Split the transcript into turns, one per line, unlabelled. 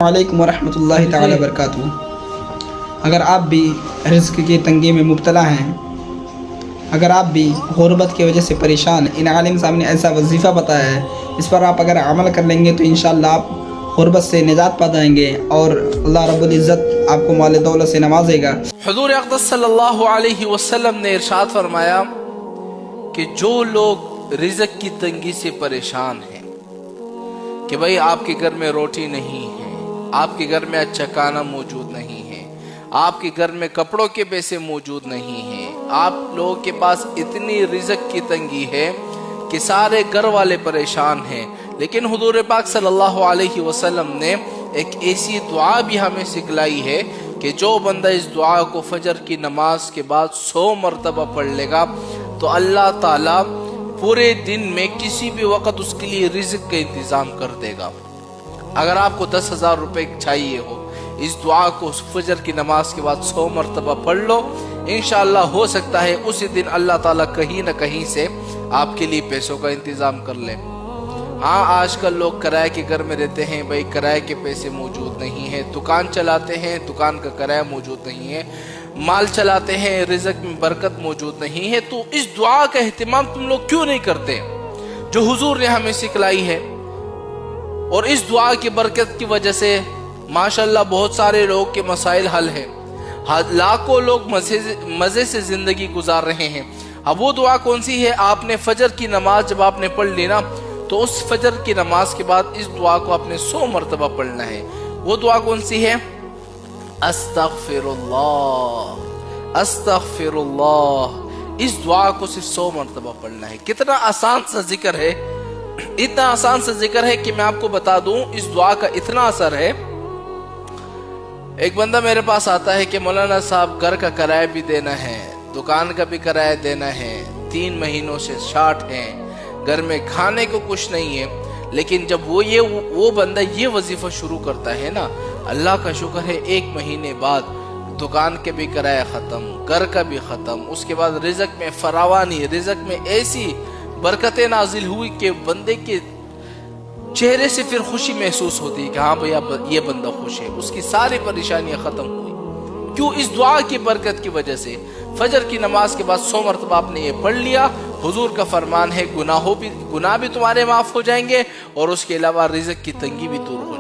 वालेकुम वरहमतुल्लाहि ताला वबरकातुहू। अगर आप भी रिज़्क़ की तंगी में मुब्तला हैं, अगर आप भी गुरबत की वजह से परेशान, इन आलिम साहब ने ऐसा वजीफ़ा बताया है, इस पर आप अगर अमल कर लेंगे तो इंशाअल्लाह आप गुरबत से निजात पा जाएंगे और अल्लाह रब्बुल इज़्ज़त आपको माल दौलत से नवाजेगा।
हुज़ूर अक़दस सल्लल्लाहु अलैहि वसल्लम ने इरशाद फरमाया कि जो लोग रिज़्क़ की तंगी से परेशान हैं कि भाई आपके घर में रोटी नहीं है, आपके घर में अच्छा खाना मौजूद नहीं है, आपके घर में कपड़ों के पैसे मौजूद नहीं हैं, आप लोगों के पास इतनी रिज़्क़ की तंगी है कि सारे घर वाले परेशान हैं, लेकिन हुज़ूर पाक सल्लल्लाहु अलैहि वसल्लम ने एक ऐसी दुआ भी हमें सिखलाई है कि जो बंदा इस दुआ को फजर की नमाज के बाद 100 मरतबा पढ़ लेगा तो अल्लाह ताला पूरे दिन में किसी भी वक्त उसके लिए रिज़्क़ का इंतज़ाम कर देगा। अगर आपको 10,000 रुपए चाहिए हो, इस दुआ को फजर की नमाज के बाद 100 मरतबा पढ़ लो, इंशाअल्लाह हो सकता है उसी दिन अल्लाह ताला कहीं न कहीं से आपके लिए पैसों का इंतज़ाम कर ले। हाँ, आजकल लोग किराए के घर में रहते हैं, भाई किराए के पैसे मौजूद नहीं है, दुकान चलाते हैं, दुकान का किराया मौजूद नहीं है, माल चलाते हैं, रिज़्क़ में बरकत मौजूद नहीं है, तो इस दुआ का एहतिमाम तुम लोग क्यों नहीं करते जो हुजूर ने हमें सिखलाई है। और इस दुआ की बरकत की वजह से माशाल्लाह बहुत सारे लोग के मसाइल हल हैं, लाखों लोग मज़े से ज़िंदगी गुजार रहे हैं। अब वो दुआ कौन सी है? आपने फजर की नमाज जब आपने पढ़ ली ना, तो उस फजर की नमाज के बाद इस दुआ को आपने 100 मरतबा पढ़ना है। वो दुआ कौन सी है? अस्तगफिरुल्लाह, अस्तगफिरुल्लाह। इस दुआ को सिर्फ 100 मरतबा पढ़ना है। कितना आसान सा जिक्र है, इतना आसान सा जिक्र है कि मैं आपको बता दूं इस दुआ का इतना असर है। एक बंदा मेरे पास आता है कि मौलाना साहब घर का किराया भी देना है, दुकान का भी किराया देना है, 3 महीनों से शार्ट है, घर में खाने को कुछ नहीं है। लेकिन जब वो बंदा ये वजीफा शुरू करता है ना, अल्लाह का शुक्र है 1 महीने बाद दुकान के भी किराया खत्म, घर का भी खत्म, उसके बाद रिज़्क़ में फरावानी, रिज़्क़ में ऐसी बरकतें नाजिल हुई कि बंदे के चेहरे से फिर खुशी महसूस होती है कि हाँ भैया ये बंदा खुश है, उसकी सारी परेशानियां खत्म हुई। क्यों? इस दुआ की बरकत की वजह से। फजर की नमाज के बाद 100 मरतबा आपने ये पढ़ लिया, हुजूर का फरमान है गुनाह भी तुम्हारे माफ हो जाएंगे और उसके अलावा रिज़्क़ की तंगी भी दूर हो